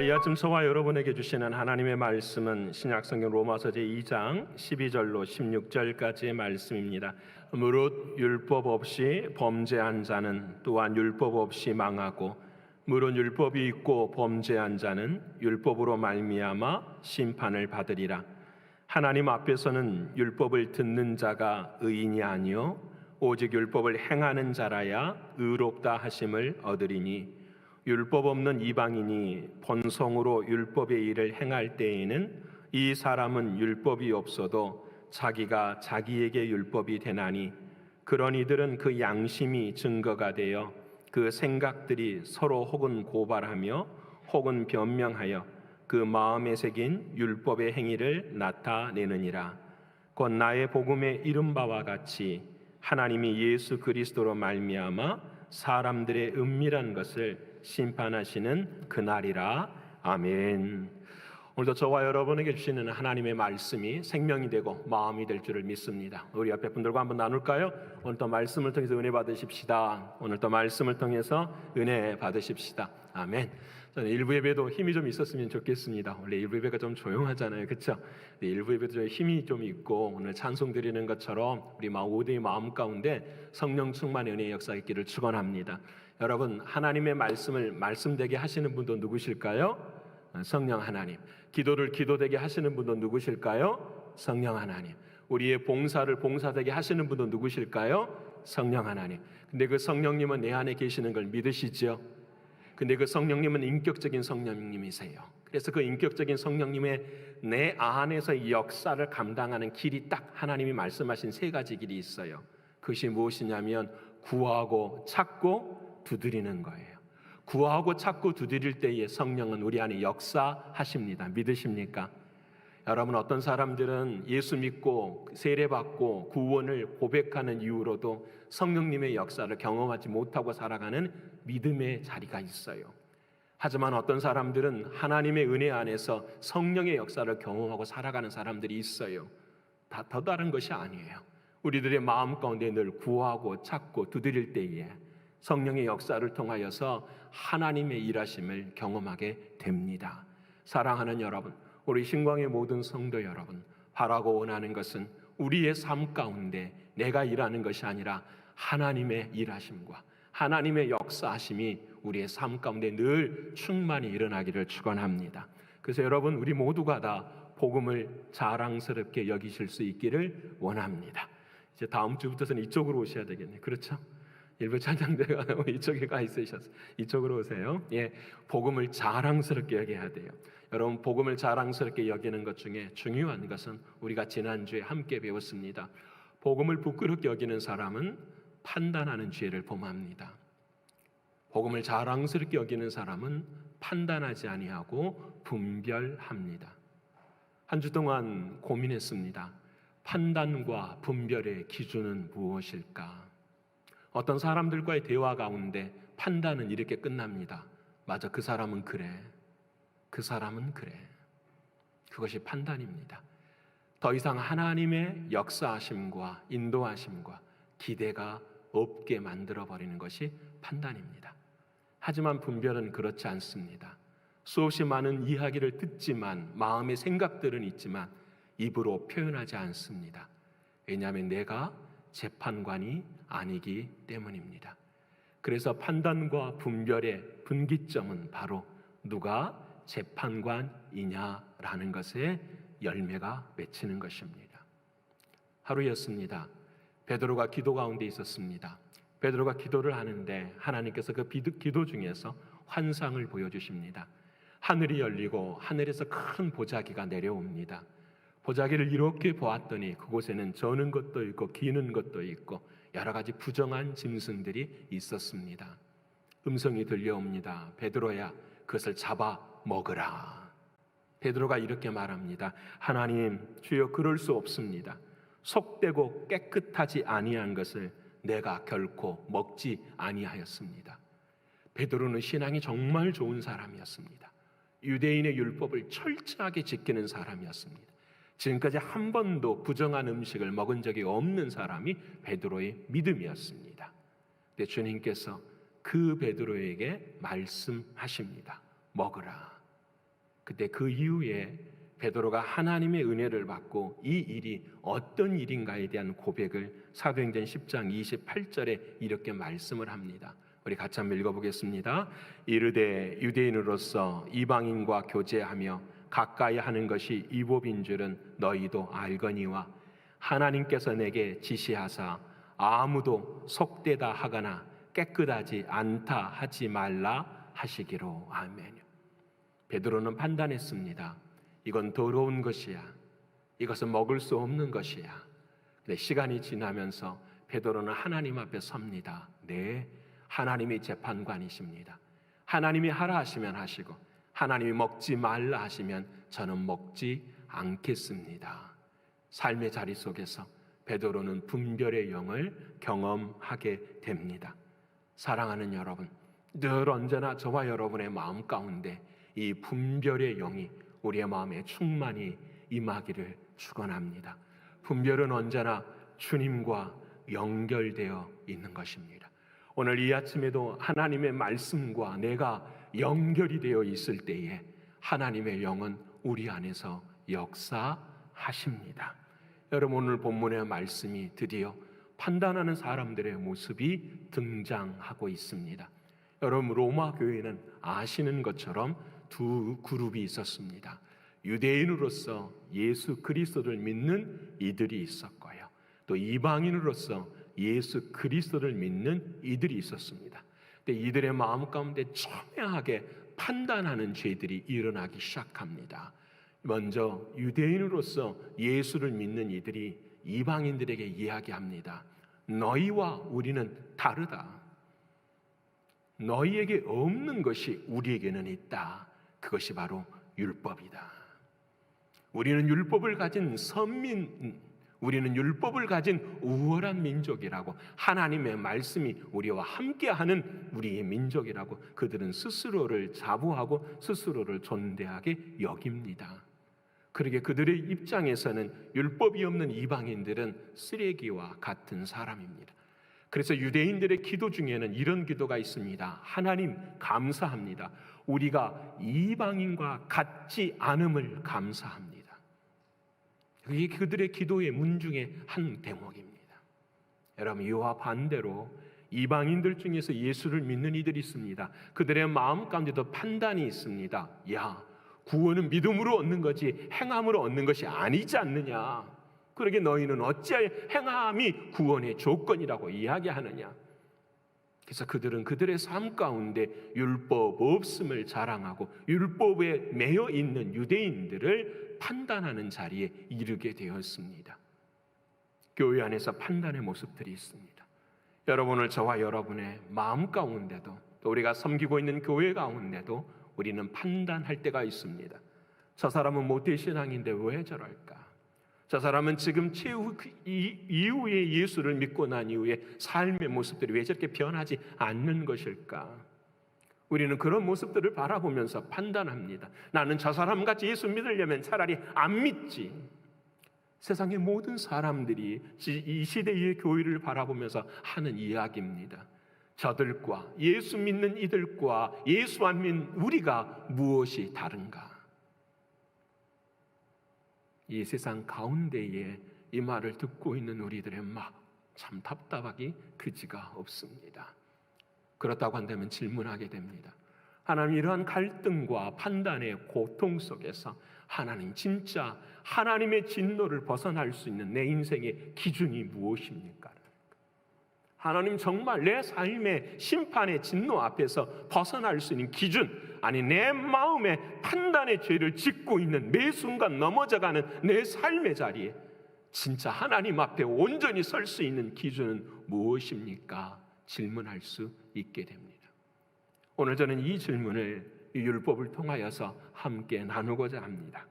이 아침 저와 여러분에게 주시는 하나님의 말씀은 신약성경 로마서 제2장 12절로 16절까지의 말씀입니다. 무릇 율법 없이 범죄한 자는 또한 율법 없이 망하고 무릇 율법이 있고 범죄한 자는 율법으로 말미암아 심판을 받으리라. 하나님 앞에서는 율법을 듣는 자가 의인이 아니요 오직 율법을 행하는 자라야 의롭다 하심을 얻으리니 율법 없는 이방인이 본성으로 율법의 일을 행할 때에는 이 사람은 율법이 없어도 자기가 자기에게 율법이 되나니 그런 이들은 그 양심이 증거가 되어 그 생각들이 서로 혹은 고발하며 혹은 변명하여 그 마음에 새긴 율법의 행위를 나타내느니라. 곧 나의 복음에 이른 바와 같이 하나님이 예수 그리스도로 말미암아 사람들의 은밀한 것을 심판하시는 그날이라. 아멘. 오늘도 저와 여러분에게 주시는 하나님의 말씀이 생명이 되고 마음이 될 줄을 믿습니다. 우리 옆에 분들과 한번 나눌까요? 오늘도 말씀을 통해서 은혜 받으십시다. 오늘도 말씀을 통해서 은혜 받으십시다. 아멘. 저는 일부 예배도 힘이 좀 있었으면 좋겠습니다. 원래 일부 예배가 좀 조용하잖아요, 그렇죠? 일부 예배도 좀 힘이 좀 있고 오늘 찬송 드리는 것처럼 우리 모두의 마음 가운데 성령 충만의 은혜의 역사가 있기를 축원합니다. 여러분, 하나님의 말씀을 말씀되게 하시는 분도 누구실까요? 성령 하나님. 기도를 기도되게 하시는 분도 누구실까요? 성령 하나님. 우리의 봉사를 봉사되게 하시는 분도 누구실까요? 성령 하나님. 근데 그 성령님은 내 안에 계시는 걸 믿으시죠? 근데 그 성령님은 인격적인 성령님이세요. 그래서 그 인격적인 성령님의 내 안에서 역사를 감당하는 길이 딱 하나님이 말씀하신 세 가지 길이 있어요. 그것이 무엇이냐면 구하고 찾고 두드리는 거예요. 구하고 찾고 두드릴 때에 성령은 우리 안에 역사하십니다. 믿으십니까? 여러분, 어떤 사람들은 예수 믿고 세례받고 구원을 고백하는 이유로도 성령님의 역사를 경험하지 못하고 살아가는 믿음의 자리가 있어요. 하지만 어떤 사람들은 하나님의 은혜 안에서 성령의 역사를 경험하고 살아가는 사람들이 있어요. 더 다른 것이 아니에요. 우리들의 마음 가운데 늘 구하고 찾고 두드릴 때에 성령의 역사를 통하여서 하나님의 일하심을 경험하게 됩니다. 사랑하는 여러분, 우리 신광의 모든 성도 여러분, 바라고 원하는 것은 우리의 삶 가운데 내가 일하는 것이 아니라 하나님의 일하심과 하나님의 역사하심이 우리의 삶 가운데 늘 충만히 일어나기를 축원합니다. 그래서 여러분, 우리 모두가 다 복음을 자랑스럽게 여기실 수 있기를 원합니다. 이제 다음 주부터는 이쪽으로 오셔야 되겠네요. 그렇죠? 일부 찬양대가 이쪽에 가 있으셔서 이쪽으로 오세요. 예, 복음을 자랑스럽게 여겨야 돼요. 여러분, 복음을 자랑스럽게 여기는 것 중에 중요한 것은 우리가 지난주에 함께 배웠습니다. 복음을 부끄럽게 여기는 사람은 판단하는 죄를 범합니다. 복음을 자랑스럽게 여기는 사람은 판단하지 아니하고 분별합니다. 한 주 동안 고민했습니다. 판단과 분별의 기준은 무엇일까? 어떤 사람들과의 대화 가운데 판단은 이렇게 끝납니다. 맞아, 그 사람은 그래. 그 사람은 그래. 그것이 판단입니다. 더 이상 하나님의 역사하심과 인도하심과 기대가 없게 만들어버리는 것이 판단입니다. 하지만 분별은 그렇지 않습니다. 수없이 많은 이야기를 듣지만 마음의 생각들은 있지만 입으로 표현하지 않습니다. 왜냐하면 내가 재판관이 아니기 때문입니다. 그래서 판단과 분별의 분기점은 바로 누가 재판관이냐라는 것에 열매가 맺히는 것입니다. 하루였습니다. 베드로가 기도 가운데 있었습니다. 베드로가 기도를 하는데 하나님께서 그 기도 중에서 환상을 보여주십니다. 하늘이 열리고 하늘에서 큰 보자기가 내려옵니다. 보자기를 이렇게 보았더니 그곳에는 저는 것도 있고 기는 것도 있고 여러 가지 부정한 짐승들이 있었습니다. 음성이 들려옵니다. 베드로야, 그것을 잡아 먹으라. 베드로가 이렇게 말합니다. 하나님, 주여, 그럴 수 없습니다. 속되고 깨끗하지 아니한 것을 내가 결코 먹지 아니하였습니다. 베드로는 신앙이 정말 좋은 사람이었습니다. 유대인의 율법을 철저하게 지키는 사람이었습니다. 지금까지 한 번도 부정한 음식을 먹은 적이 없는 사람이 베드로의 믿음이었습니다. 근데 주님께서 그 베드로에게 말씀하십니다. 먹으라. 그때 그 이후에 베드로가 하나님의 은혜를 받고 이 일이 어떤 일인가에 대한 고백을 사도행전 10장 28절에 이렇게 말씀을 합니다. 우리 같이 한번 읽어보겠습니다. 이르되 유대인으로서 이방인과 교제하며 가까이 하는 것이 율법인 줄은 너희도 알거니와 하나님께서 내게 지시하사 아무도 속되다 하거나 깨끗하지 않다 하지 말라 하시기로. 아멘. 베드로는 판단했습니다. 이건 더러운 것이야. 이것은 먹을 수 없는 것이야. 근데 시간이 지나면서 베드로는 하나님 앞에 섭니다. 네, 하나님이 재판관이십니다. 하나님이 하라 하시면 하시고 하나님이 먹지 말라 하시면 저는 먹지 않겠습니다. 삶의 자리 속에서 베드로는 분별의 영을 경험하게 됩니다. 사랑하는 여러분, 늘 언제나 저와 여러분의 마음 가운데 이 분별의 영이 우리의 마음에 충만히 임하기를 축원합니다. 분별은 언제나 주님과 연결되어 있는 것입니다. 오늘 이 아침에도 하나님의 말씀과 내가 연결이 되어 있을 때에 하나님의 영은 우리 안에서 역사하십니다. 여러분, 오늘 본문의 말씀이 드디어 판단하는 사람들의 모습이 등장하고 있습니다. 여러분, 로마 교회는 아시는 것처럼 두 그룹이 있었습니다. 유대인으로서 예수 그리스도를 믿는 이들이 있었고요, 또 이방인으로서 예수 그리스도를 믿는 이들이 있었습니다. 근데 이들의 마음 가운데 첨예하게 판단하는 죄들이 일어나기 시작합니다. 먼저 유대인으로서 예수를 믿는 이들이 이방인들에게 이야기합니다. 너희와 우리는 다르다. 너희에게 없는 것이 우리에게는 있다. 그것이 바로 율법이다. 우리는 율법을 가진 선민, 우리는 율법을 가진 우월한 민족이라고, 하나님의 말씀이 우리와 함께하는 우리의 민족이라고 그들은 스스로를 자부하고 스스로를 존대하게 여깁니다. 그러게 그들의 입장에서는 율법이 없는 이방인들은 쓰레기와 같은 사람입니다. 그래서 유대인들의 기도 중에는 이런 기도가 있습니다. 하나님 감사합니다. 우리가 이방인과 같지 않음을 감사합니다. 그게 그들의 기도의 문 중에 한 대목입니다. 여러분, 이와 반대로 이방인들 중에서 예수를 믿는 이들이 있습니다. 그들의 마음 가운데도 판단이 있습니다. 야, 구원은 믿음으로 얻는 거지 행함으로 얻는 것이 아니지 않느냐. 그러게 너희는 어찌하여 행함이 구원의 조건이라고 이야기하느냐. 그래서 그들은 그들의 삶 가운데 율법 없음을 자랑하고 율법에 매여 있는 유대인들을 판단하는 자리에 이르게 되었습니다. 교회 안에서 판단의 모습들이 있습니다. 여러분을 저와 여러분의 마음 가운데도, 또 우리가 섬기고 있는 교회 가운데도 우리는 판단할 때가 있습니다. 저 사람은 모태신앙인데 왜 저럴까? 저 사람은 지금 최후 이후에 예수를 믿고 난 이후에 삶의 모습들이 왜 저렇게 변하지 않는 것일까? 우리는 그런 모습들을 바라보면서 판단합니다. 나는 저 사람같이 예수 믿으려면 차라리 안 믿지. 세상의 모든 사람들이 이 시대의 교회를 바라보면서 하는 이야기입니다. 저들과 예수 믿는 이들과 예수 안 믿는 우리가 무엇이 다른가? 이 세상 가운데에 이 말을 듣고 있는 우리들의 막 참 답답하기 그지가 없습니다. 그렇다고 한다면 질문하게 됩니다. 하나님, 이러한 갈등과 판단의 고통 속에서 하나님, 진짜 하나님의 진노를 벗어날 수 있는 내 인생의 기준이 무엇입니까? 하나님, 정말 내 삶의 심판의 진노 앞에서 벗어날 수 있는 기준, 아니 내 마음에 판단의 죄를 짓고 있는 매 순간 넘어져가는 내 삶의 자리에 진짜 하나님 앞에 온전히 설 수 있는 기준은 무엇입니까? 질문할 수 있게 됩니다. 오늘 저는 이 질문을 이 율법을 통하여서 함께 나누고자 합니다.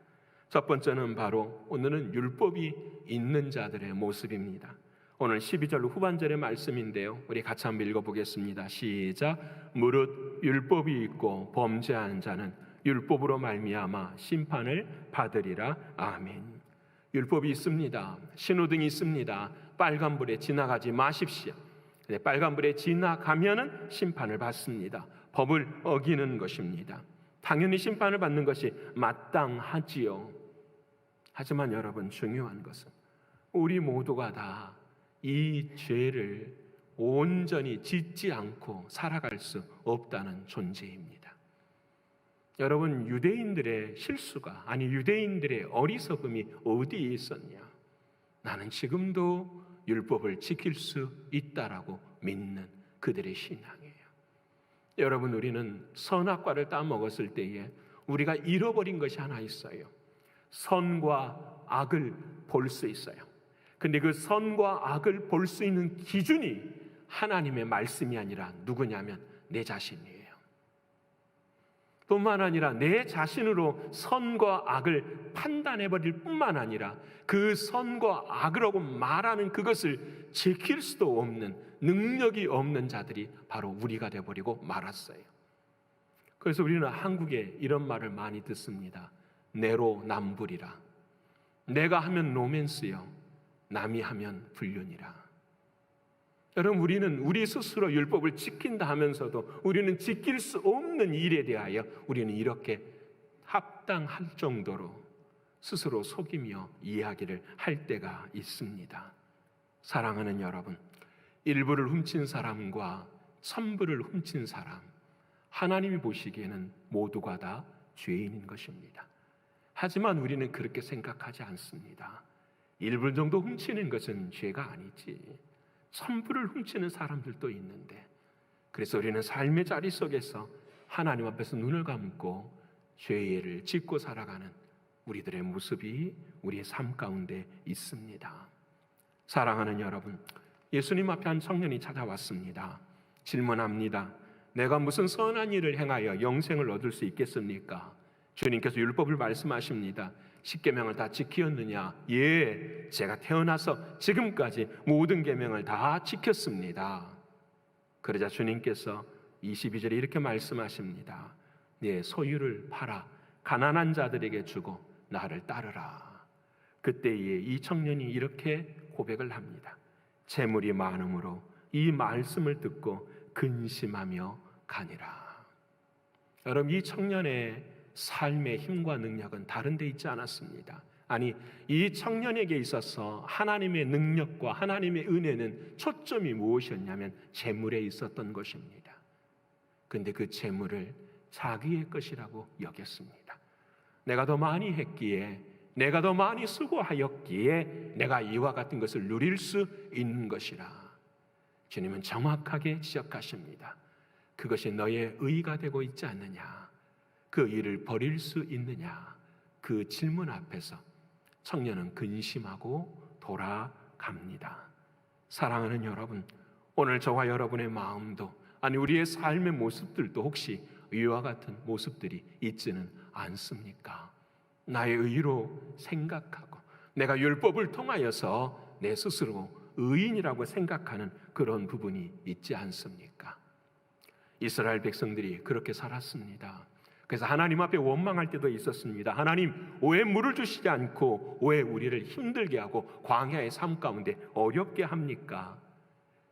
첫 번째는 바로 오늘은 율법이 있는 자들의 모습입니다. 오늘 12절 후반절의 말씀인데요, 우리 같이 한번 읽어보겠습니다. 시작. 무릇 율법이 있고 범죄하는 자는 율법으로 말미암아 심판을 받으리라. 아멘. 율법이 있습니다. 신호등이 있습니다. 빨간불에 지나가지 마십시오. 빨간불에 지나가면은 심판을 받습니다. 법을 어기는 것입니다. 당연히 심판을 받는 것이 마땅하지요. 하지만 여러분, 중요한 것은 우리 모두가 다 이 죄를 온전히 짓지 않고 살아갈 수 없다는 존재입니다. 여러분, 유대인들의 실수가, 아니 유대인들의 어리석음이 어디에 있었냐? 나는 지금도 율법을 지킬 수 있다라고 믿는 그들의 신앙이에요. 여러분, 우리는 선악과를 따먹었을 때에 우리가 잃어버린 것이 하나 있어요. 선과 악을 볼 수 있어요. 근데 그 선과 악을 볼 수 있는 기준이 하나님의 말씀이 아니라 누구냐면 내 자신이에요. 뿐만 아니라 내 자신으로 선과 악을 판단해버릴 뿐만 아니라 그 선과 악이라고 말하는 그것을 지킬 수도 없는, 능력이 없는 자들이 바로 우리가 되어버리고 말았어요. 그래서 우리는 한국에 이런 말을 많이 듣습니다. 내로남불이라. 내가 하면 로맨스요, 남이 하면 불륜이라. 여러분, 우리는 우리 스스로 율법을 지킨다 하면서도 우리는 지킬 수 없는 일에 대하여 우리는 이렇게 합당할 정도로 스스로 속이며 이야기를 할 때가 있습니다. 사랑하는 여러분, 일부를 훔친 사람과 천부를 훔친 사람, 하나님이 보시기에는 모두가 다 죄인인 것입니다. 하지만 우리는 그렇게 생각하지 않습니다. 일부 정도 훔치는 것은 죄가 아니지, 천부를 훔치는 사람들도 있는데, 그래서 우리는 삶의 자리 속에서 하나님 앞에서 눈을 감고 죄를 짓고 살아가는 우리들의 모습이 우리의 삶 가운데 있습니다. 사랑하는 여러분, 예수님 앞에 한 청년이 찾아왔습니다. 질문합니다. 내가 무슨 선한 일을 행하여 영생을 얻을 수 있겠습니까? 주님께서 율법을 말씀하십니다. 십계명을 다 지키었느냐? 예, 제가 태어나서 지금까지 모든 계명을 다 지켰습니다. 그러자 주님께서 22절에 이렇게 말씀하십니다. 네 소유를 팔아 가난한 자들에게 주고 나를 따르라. 그때에 이 청년이 이렇게 고백을 합니다. 재물이 많음으로 이 말씀을 듣고 근심하며 가니라. 여러분, 이 청년의 삶의 힘과 능력은 다른 데 있지 않았습니다. 아니, 이 청년에게 있어서 하나님의 능력과 하나님의 은혜는 초점이 무엇이었냐면 재물에 있었던 것입니다. 그런데 그 재물을 자기의 것이라고 여겼습니다. 내가 더 많이 했기에, 내가 더 많이 수고하였기에 내가 이와 같은 것을 누릴 수 있는 것이라. 주님은 정확하게 지적하십니다. 그것이 너의 의가 되고 있지 않느냐? 그 일을 버릴 수 있느냐? 그 질문 앞에서 청년은 근심하고 돌아갑니다. 사랑하는 여러분, 오늘 저와 여러분의 마음도, 아니 우리의 삶의 모습들도 혹시 이와 같은 모습들이 있지는 않습니까? 나의 의로 생각하고 내가 율법을 통하여서 내 스스로 의인이라고 생각하는 그런 부분이 있지 않습니까? 이스라엘 백성들이 그렇게 살았습니다. 그래서 하나님 앞에 원망할 때도 있었습니다. 하나님, 왜 물을 주시지 않고 왜 우리를 힘들게 하고 광야의 삶 가운데 어렵게 합니까?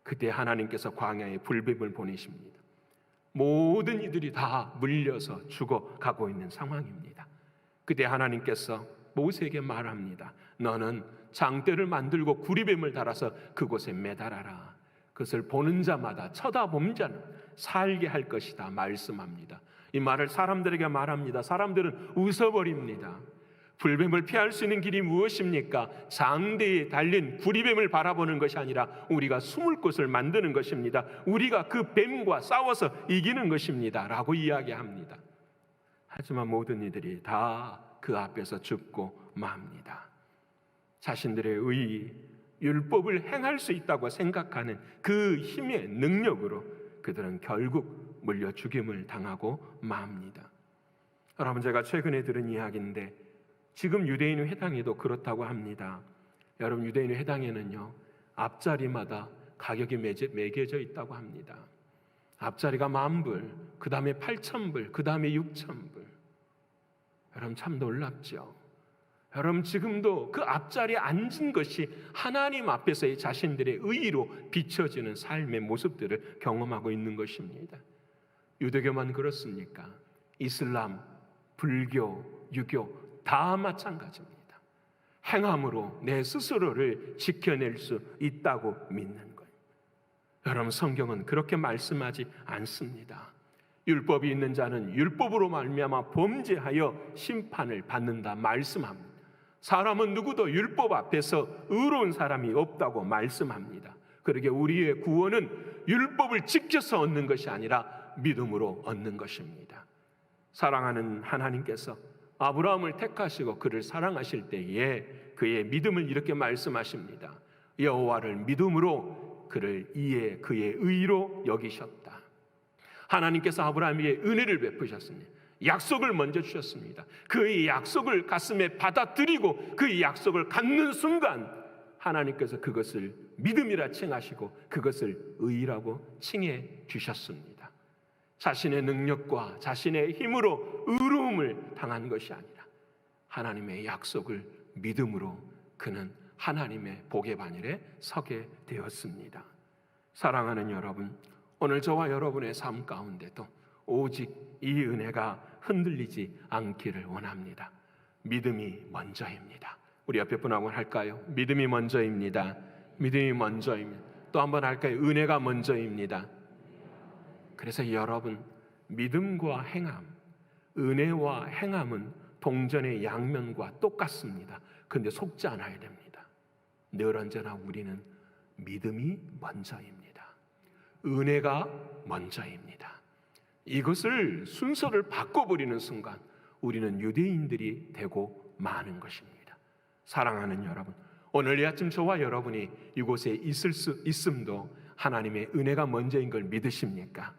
그때 하나님께서 광야에 불뱀을 보내십니다. 모든 이들이 다 물려서 죽어가고 있는 상황입니다. 그때 하나님께서 모세에게 말합니다. 너는 장대를 만들고 구리뱀을 달아서 그곳에 매달아라. 그것을 보는 자마다, 쳐다보는 자는 살게 할 것이다 말씀합니다. 이 말을 사람들에게 말합니다. 사람들은 웃어버립니다. 불뱀을 피할 수 있는 길이 무엇입니까? 장대에 달린 구리뱀을 바라보는 것이 아니라 우리가 숨을 곳을 만드는 것입니다. 우리가 그 뱀과 싸워서 이기는 것입니다 라고 이야기합니다. 하지만 모든 이들이 다 그 앞에서 죽고 맙니다. 자신들의 의, 율법을 행할 수 있다고 생각하는 그 힘의 능력으로 그들은 결국 물려 죽임을 당하고 맙니다. 여러분, 제가 최근에 들은 이야기인데 지금 유대인 회당에도 그렇다고 합니다. 여러분, 유대인 회당에는요 앞자리마다 가격이 매겨져 있다고 합니다. 앞자리가 10,000불, 그 다음에 8,000불, 그 다음에 6,000불. 여러분, 참 놀랍죠? 여러분, 지금도 그 앞자리에 앉은 것이 하나님 앞에서의 자신들의 의의로 비춰지는 삶의 모습들을 경험하고 있는 것입니다. 유대교만 그렇습니까? 이슬람, 불교, 유교 다 마찬가지입니다. 행함으로 내 스스로를 지켜낼 수 있다고 믿는 거예요. 여러분, 성경은 그렇게 말씀하지 않습니다. 율법이 있는 자는 율법으로 말미암아 범죄하여 심판을 받는다 말씀합니다. 사람은 누구도 율법 앞에서 의로운 사람이 없다고 말씀합니다. 그러게 우리의 구원은 율법을 지켜서 얻는 것이 아니라 믿음으로 얻는 것입니다. 사랑하는 하나님께서 아브라함을 택하시고 그를 사랑하실 때에 그의 믿음을 이렇게 말씀하십니다. 여호와를 믿음으로 그를 그의 의로 여기셨다. 하나님께서 아브라함에게 은혜를 베푸셨습니다. 약속을 먼저 주셨습니다. 그의 약속을 가슴에 받아들이고 그의 약속을 갖는 순간 하나님께서 그것을 믿음이라 칭하시고 그것을 의라고 칭해 주셨습니다. 자신의 능력과 자신의 힘으로 의로움을 당한 것이 아니라 하나님의 약속을 믿음으로 그는 하나님의 복의 반열에 서게 되었습니다. 사랑하는 여러분, 오늘 저와 여러분의 삶 가운데도 오직 이 은혜가 흔들리지 않기를 원합니다. 믿음이 먼저입니다. 우리 옆에 분하고 할까요? 믿음이 먼저입니다. 믿음이 먼저입니다. 또 한번 할까요? 은혜가 먼저입니다. 그래서 여러분, 믿음과 행함, 은혜와 행함은 동전의 양면과 똑같습니다. 그런데 속지 않아야 됩니다. 늘 언제나 우리는 믿음이 먼저입니다. 은혜가 먼저입니다. 이것을 순서를 바꿔버리는 순간 우리는 유대인들이 되고 마는 것입니다. 사랑하는 여러분, 오늘 이 아침 저와 여러분이 이곳에 있을 수 있음도 하나님의 은혜가 먼저인 걸 믿으십니까?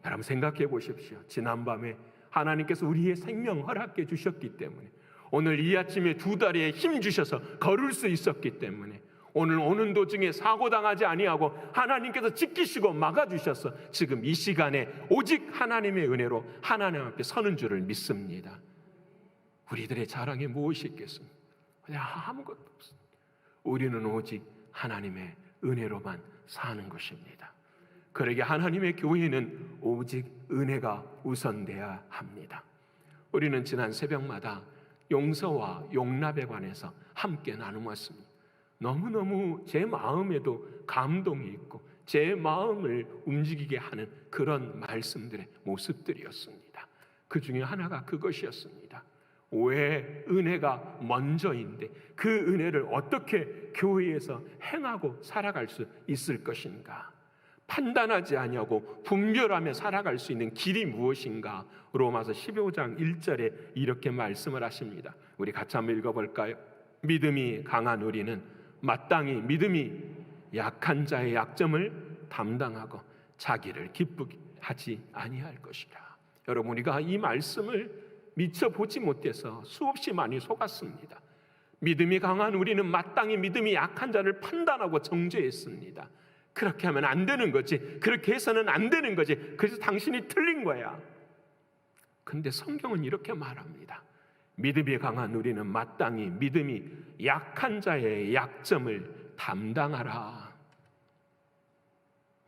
여러분 생각해 보십시오. 지난밤에 하나님께서 우리의 생명 허락해 주셨기 때문에, 오늘 이 아침에 2다리에 힘 주셔서 걸을 수 있었기 때문에, 오늘 오는 도중에 사고당하지 아니하고 하나님께서 지키시고 막아주셔서 지금 이 시간에 오직 하나님의 은혜로 하나님 앞에 서는 줄을 믿습니다. 우리들의 자랑이 무엇이 있겠습니까? 그냥 아무것도 없습니다. 우리는 오직 하나님의 은혜로만 사는 것입니다. 그러게 하나님의 교회는 오직 은혜가 우선돼야 합니다. 우리는 지난 새벽마다 용서와 용납에 관해서 함께 나누었습니다. 너무너무 제 마음에도 감동이 있고 제 마음을 움직이게 하는 그런 말씀들의 모습들이었습니다. 그 중에 하나가 그것이었습니다. 왜 은혜가 먼저인데 그 은혜를 어떻게 교회에서 행하고 살아갈 수 있을 것인가? 판단하지 아니하고 분별하며 살아갈 수 있는 길이 무엇인가? 로마서 15장 1절에 이렇게 말씀을 하십니다. 우리 같이 한번 읽어볼까요? 믿음이 강한 우리는 마땅히 믿음이 약한 자의 약점을 담당하고 자기를 기쁘게 하지 아니할 것이라. 여러분, 우리가 이 말씀을 미처 보지 못해서 수없이 많이 속았습니다. 믿음이 강한 우리는 마땅히 믿음이 약한 자를 판단하고 정죄했습니다. 그렇게 하면 안 되는 거지, 그렇게 해서는 안 되는 거지, 그래서 당신이 틀린 거야. 그런데 성경은 이렇게 말합니다. 믿음이 강한 우리는 마땅히 믿음이 약한 자의 약점을 담당하라.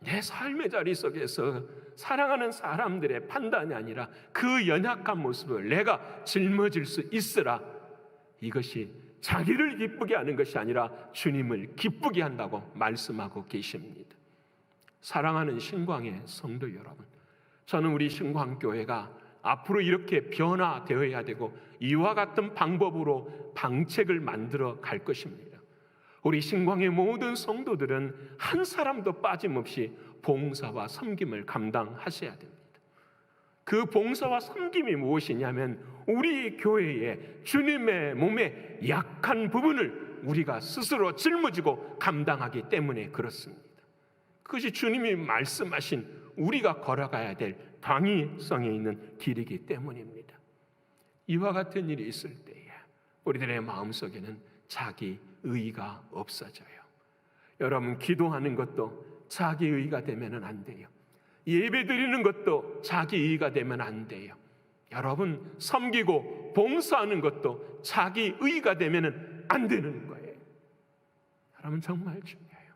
내 삶의 자리 속에서 사랑하는 사람들의 판단이 아니라 그 연약한 모습을 내가 짊어질 수 있으라. 이것이 자기를 기쁘게 하는 것이 아니라 주님을 기쁘게 한다고 말씀하고 계십니다. 사랑하는 신광의 성도 여러분, 저는 우리 신광교회가 앞으로 이렇게 변화되어야 되고 이와 같은 방법으로 방책을 만들어 갈 것입니다. 우리 신광의 모든 성도들은 한 사람도 빠짐없이 봉사와 섬김을 감당하셔야 됩니다. 그 봉사와 섬김이 무엇이냐면 우리 교회의 주님의 몸의 약한 부분을 우리가 스스로 짊어지고 감당하기 때문에 그렇습니다. 그것이 주님이 말씀하신 우리가 걸어가야 될 당위성에 있는 길이기 때문입니다. 이와 같은 일이 있을 때에 우리들의 마음속에는 자기 의가 없어져요. 여러분, 기도하는 것도 자기 의가 되면 안 돼요. 예배 드리는 것도 자기 의가 되면 안 돼요. 여러분, 섬기고 봉사하는 것도 자기 의가 되면 안 되는 거예요. 여러분, 정말 중요해요.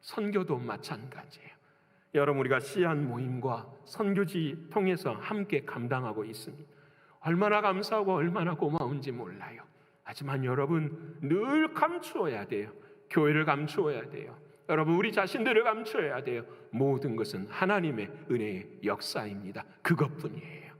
선교도 마찬가지예요. 여러분, 우리가 씨앗 모임과 선교지 통해서 함께 감당하고 있습니다. 얼마나 감사하고 얼마나 고마운지 몰라요. 하지만 여러분, 늘 감추어야 돼요. 교회를 감추어야 돼요. 여러분, 우리 자신들을 감추어야 돼요. 모든 것은 하나님의 은혜의 역사입니다. 그것뿐이에요.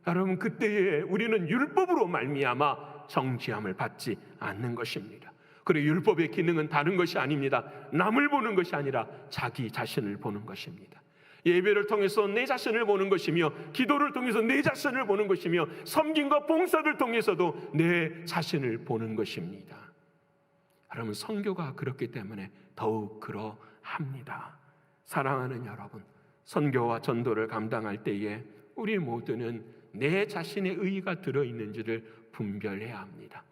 여러분, 그때에 우리는 율법으로 말미암아 정죄함을 받지 않는 것입니다. 그리고 율법의 기능은 다른 것이 아닙니다. 남을 보는 것이 아니라 자기 자신을 보는 것입니다. 예배를 통해서 내 자신을 보는 것이며, 기도를 통해서 내 자신을 보는 것이며, 섬김과 봉사를 통해서도 내 자신을 보는 것입니다. 여러분, 선교가 그렇기 때문에 더욱 그러합니다. 사랑하는 여러분, 선교와 전도를 감당할 때에 우리 모두는 내 자신의 의의가 들어있는지를 분별해야 합니다.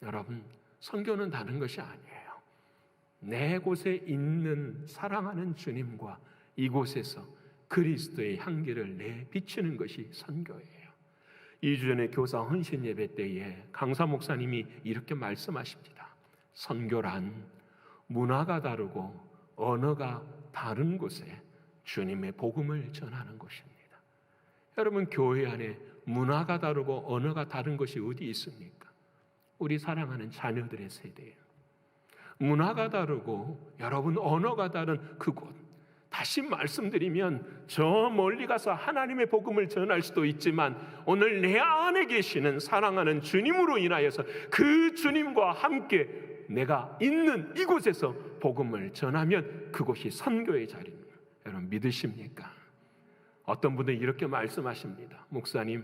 여러분, 선교는 다른 것이 아니에요. 내 곳에 있는 사랑하는 주님과 이곳에서 그리스도의 향기를 내비치는 것이 선교예요. 2주 전에 교사 헌신 예배 때에 강사 목사님이 이렇게 말씀하십니다. 선교란 문화가 다르고 언어가 다른 곳에 주님의 복음을 전하는 것입니다. 여러분, 교회 안에 문화가 다르고 언어가 다른 것이 어디 있습니까? 우리 사랑하는 자녀들의 세대예요. 문화가 다르고 여러분 언어가 다른 그곳, 다시 말씀드리면 저 멀리 가서 하나님의 복음을 전할 수도 있지만 오늘 내 안에 계시는 사랑하는 주님으로 인하여서 그 주님과 함께 내가 있는 이곳에서 복음을 전하면 그곳이 선교의 자리입니다. 여러분, 믿으십니까? 어떤 분들이 이렇게 말씀하십니다. 목사님,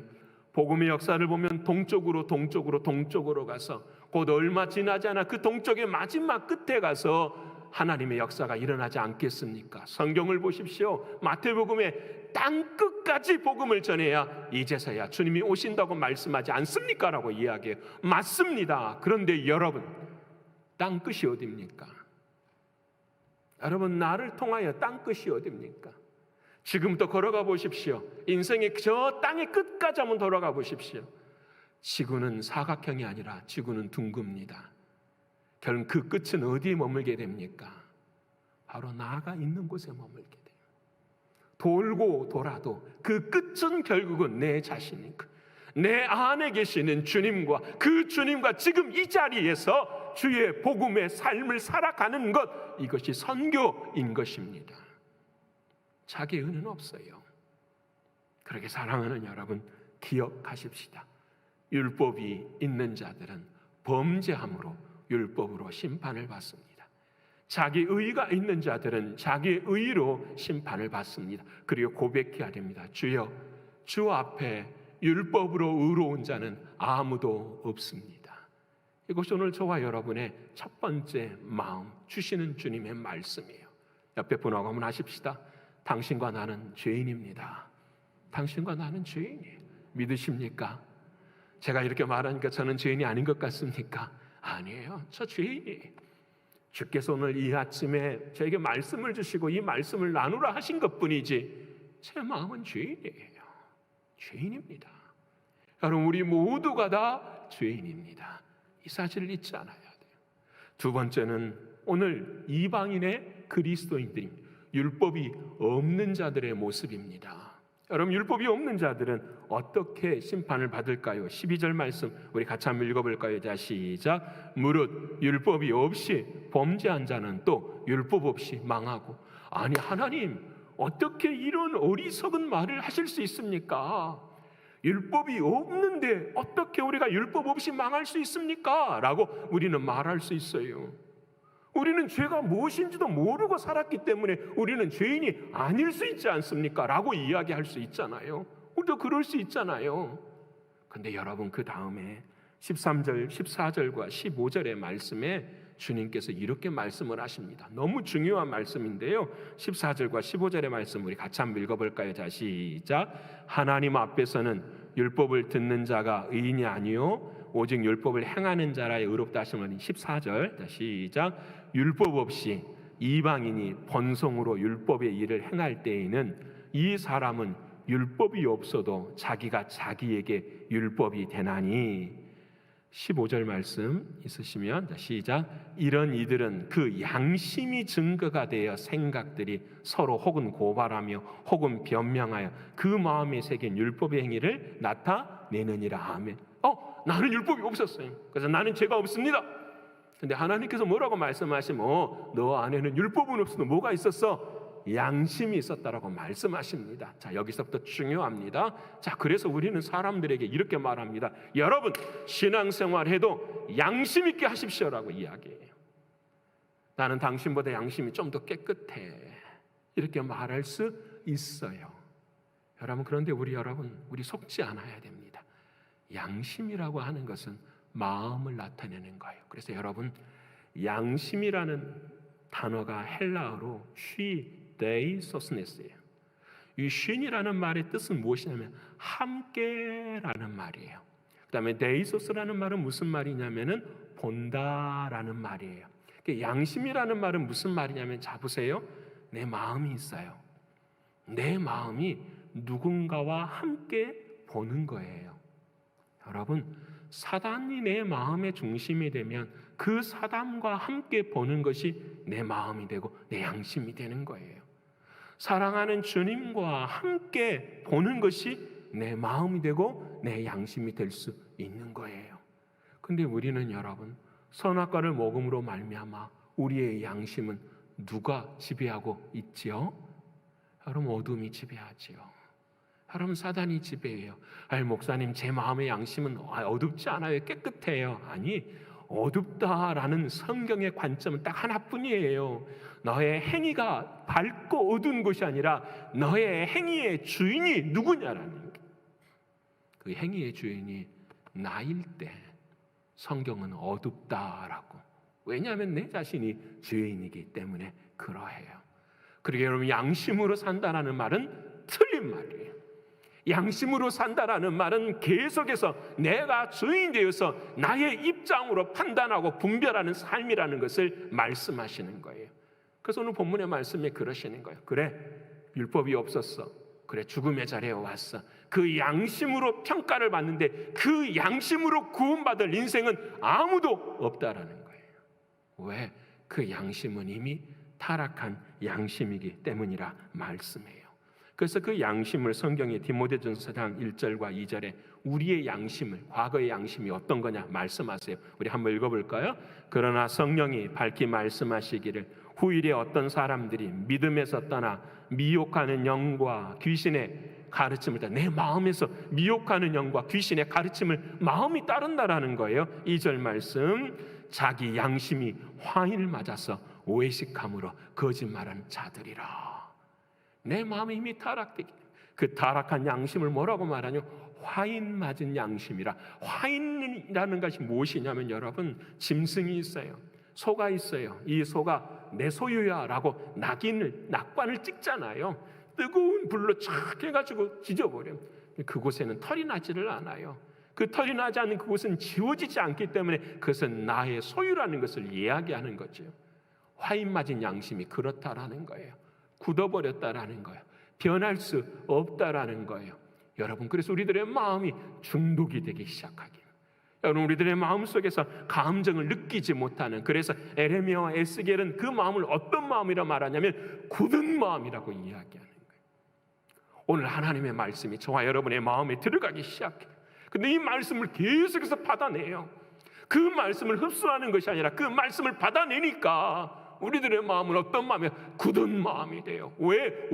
복음의 역사를 보면 동쪽으로 가서 곧 얼마 지나지 않아 그 동쪽의 마지막 끝에 가서 하나님의 역사가 일어나지 않겠습니까? 성경을 보십시오. 마태복음에 땅 끝까지 복음을 전해야 이제서야 주님이 오신다고 말씀하지 않습니까? 라고 이야기해요. 맞습니다. 그런데 여러분, 땅 끝이 어디입니까? 여러분, 나를 통하여 땅 끝이 어디입니까? 지금부터 걸어가 보십시오. 인생의 저 땅의 끝까지 한번 돌아가 보십시오. 지구는 사각형이 아니라 지구는 둥굽니다. 결국 그 끝은 어디에 머물게 됩니까? 바로 나가 있는 곳에 머물게 돼요. 돌고 돌아도 그 끝은 결국은 내 자신이니까 내 안에 계시는 주님과 그 주님과 지금 이 자리에서 주의 복음의 삶을 살아가는 것, 이것이 선교인 것입니다. 자기 은은 없어요. 그렇게 사랑하는 여러분, 기억하십시다. 율법이 있는 자들은 범죄함으로 율법으로 심판을 받습니다. 자기 의가 있는 자들은 자기 의로 심판을 받습니다. 그리고 고백해야 됩니다. 주여, 주 앞에 율법으로 의로운 자는 아무도 없습니다. 이것이 오늘 저와 여러분의 첫 번째 마음 주시는 주님의 말씀이에요. 옆에 분하고 한번 하십시다. 당신과 나는 죄인입니다. 당신과 나는 죄인이에요. 믿으십니까? 제가 이렇게 말하니까 저는 죄인이 아닌 것 같습니까? 아니에요. 저 죄인이에요. 주께서 오늘 이 아침에 저에게 말씀을 주시고 이 말씀을 나누라 하신 것뿐이지 제 마음은 죄인이에요. 죄인입니다. 여러분, 우리 모두가 다 죄인입니다. 이 사실을 잊지 않아야 돼요. 두 번째는 오늘 이방인의 그리스도인들입니다. 율법이 없는 자들의 모습입니다. 여러분, 율법이 없는 자들은 어떻게 심판을 받을까요? 12절 말씀 우리 같이 한번 읽어볼까요? 자, 시작. 무릇 율법이 없이 범죄한 자는 또 율법 없이 망하고. 아니, 하나님, 어떻게 이런 어리석은 말을 하실 수 있습니까? 율법이 없는데 어떻게 우리가 율법 없이 망할 수 있습니까? 라고 우리는 말할 수 있어요. 우리는 죄가 무엇인지도 모르고 살았기 때문에 우리는 죄인이 아닐 수 있지 않습니까? 라고 이야기할 수 있잖아요. 우리도 그럴 수 있잖아요. 근데 여러분, 그 다음에 13절, 14절과 15절의 말씀에 주님께서 이렇게 말씀을 하십니다. 너무 중요한 말씀인데요. 14절과 15절의 말씀 우리 같이 한번 읽어볼까요? 자, 시작. 하나님 앞에서는 율법을 듣는 자가 의인이 아니요 오직 율법을 행하는 자라야 의롭다 하시는 14절. 자, 시작. 율법 없이 이방인이 번성으로 율법의 일을 행할 때에는 이 사람은 율법이 없어도 자기가 자기에게 율법이 되나니. 15절 말씀 있으시면 시작. 이런 이들은 그 양심이 증거가 되어 생각들이 서로 혹은 고발하며 혹은 변명하여 그 마음에 새긴 율법의 행위를 나타내느니라. 아멘. 나는 율법이 없었어요. 그래서 나는 죄가 없습니다. 근데 하나님께서 뭐라고 말씀하시면 너 안에는 율법은 없어도 뭐가 있었어? 양심이 있었다라고 말씀하십니다. 자, 여기서부터 중요합니다. 자, 그래서 우리는 사람들에게 이렇게 말합니다. 여러분, 신앙생활해도 양심 있게 하십시오라고 이야기해요. 나는 당신보다 양심이 좀 더 깨끗해, 이렇게 말할 수 있어요. 여러분, 그런데 우리 속지 않아야 됩니다. 양심이라고 하는 것은 마음을 나타내는 거예요. 그래서 여러분, 양심이라는 단어가 헬라어로 데이소스네스예요. 이 쉰이라는 말의 뜻은 무엇이냐면 함께라는 말이에요. 그 다음에 데이소스라는 말은 무슨 말이냐면은 본다라는 말이에요. 양심이라는 말은 무슨 말이냐면, 자 보세요. 내 마음이 있어요. 내 마음이 누군가와 함께 보는 거예요. 여러분, 사단이 내 마음의 중심이 되면 그 사단과 함께 보는 것이 내 마음이 되고 내 양심이 되는 거예요. 사랑하는 주님과 함께 보는 것이 내 마음이 되고 내 양심이 될 수 있는 거예요. 근데 우리는 여러분, 선악과를 먹음으로 말미암아 우리의 양심은 누가 지배하고 있지요? 여러분, 어둠이 지배하지요. 여러분, 사단이 지배해요. 목사님, 제 마음의 양심은 어둡지 않아요, 깨끗해요. 아니, 어둡다라는 성경의 관점은 딱 하나뿐이에요. 너의 행위가 밝고 어두운 것이 아니라 너의 행위의 주인이 누구냐라는, 그 행위의 주인이 나일 때 성경은 어둡다라고. 왜냐하면 내 자신이 죄인이기 때문에 그러해요. 그러게 여러분, 양심으로 산다라는 말은 틀린 말이에요. 양심으로 산다라는 말은 계속해서 내가 주인 되어서 나의 입장으로 판단하고 분별하는 삶이라는 것을 말씀하시는 거예요. 그래서 오늘 본문의 말씀에 그러시는 거예요. 그래, 율법이 없었어. 그래, 죽음의 자리에 왔어. 그 양심으로 평가를 받는데 그 양심으로 구원받을 인생은 아무도 없다라는 거예요. 왜? 그 양심은 이미 타락한 양심이기 때문이라 말씀해요. 그래서 그 양심을 성경의 디모데전서 4장 1절과 2절에 우리의 양심을, 과거의 양심이 어떤 거냐 말씀하세요. 우리 한번 읽어볼까요? 그러나 성령이 밝히 말씀하시기를 후일에 어떤 사람들이 믿음에서 떠나 미혹하는 영과 귀신의 가르침을 따라, 내 마음에서 미혹하는 영과 귀신의 가르침을 마음이 따른다라는 거예요. 2절 말씀, 자기 양심이 화인을 맞아서 오해식함으로 거짓말하는 자들이라. 내 마음이 이미 타락되기, 그 타락한 양심을 뭐라고 말하냐? 화인 맞은 양심이라. 화인이라는 것이 무엇이냐면 여러분, 짐승이 있어요. 소가 있어요. 이 소가 내 소유야 라고 낙관을 찍잖아요. 뜨거운 불로 착 해가지고 지져버려요. 그곳에는 털이 나지를 않아요. 그 털이 나지 않는 그곳은 지워지지 않기 때문에 그것은 나의 소유라는 것을 이야기하는 거죠. 화인 맞은 양심이 그렇다라는 거예요. 굳어버렸다라는 거예요. 변할 수 없다라는 거예요. 여러분, 그래서 우리들의 마음이 중독이 되기 시작하기, 여러분, 우리들의 마음속에서 감정을 느끼지 못하는, 그래서 에레미야와 에스겔은 그 마음을 어떤 마음이라 말하냐면 굳은 마음이라고 이야기하는 거예요. 오늘 하나님의 말씀이 저와 여러분의 마음에 들어가기 시작해요. 근데 이 말씀을 계속해서 받아내요. 그 말씀을 흡수하는 것이 아니라 그 말씀을 받아내니까 우리들의 마음은 어떤 마음이에요? 굳은 마음이 돼요. 왜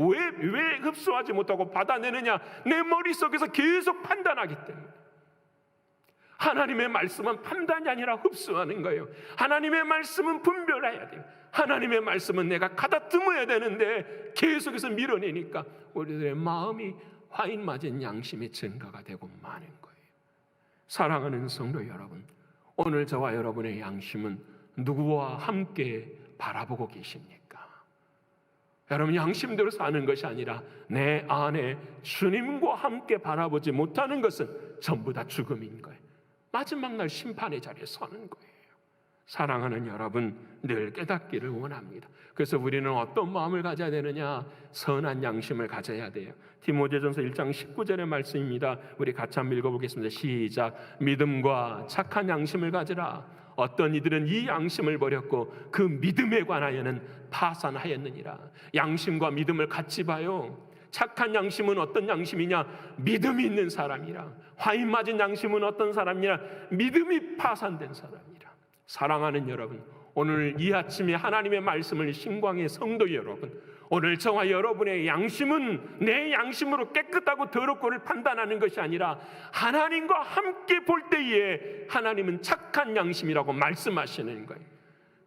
흡수하지 못하고 받아내느냐? 내 머릿속에서 계속 판단하기 때문에. 하나님의 말씀은 판단이 아니라 흡수하는 거예요. 하나님의 말씀은 분별해야 돼요. 하나님의 말씀은 내가 가다듬어야 되는데 계속해서 밀어내니까 우리들의 마음이 화인 맞은 양심의 증거가 되고 마는 거예요. 사랑하는 성도 여러분, 오늘 저와 여러분의 양심은 누구와 함께 바라보고 계십니까? 여러분, 양심대로 사는 것이 아니라 내 안에 주님과 함께 바라보지 못하는 것은 전부 다 죽음인 거예요. 마지막 날 심판의 자리에 서는 거예요. 사랑하는 여러분, 늘 깨닫기를 원합니다. 그래서 우리는 어떤 마음을 가져야 되느냐? 선한 양심을 가져야 돼요. 디모데전서 1장 19절의 말씀입니다. 우리 같이 한번 읽어보겠습니다. 시작. 믿음과 착한 양심을 가지라. 어떤 이들은 이 양심을 버렸고 그 믿음에 관하여는 파산하였느니라. 양심과 믿음을 같이 봐요. 착한 양심은 어떤 양심이냐? 믿음이 있는 사람이라. 화인 맞은 양심은 어떤 사람이냐? 믿음이 파산된 사람이라. 사랑하는 여러분, 오늘 이 아침에 하나님의 말씀을 신광의 성도 여러분, 오늘 저와 여러분의 양심은 내 양심으로 깨끗하고 더럽고를 판단하는 것이 아니라 하나님과 함께 볼 때에 하나님은 착한 양심이라고 말씀하시는 거예요.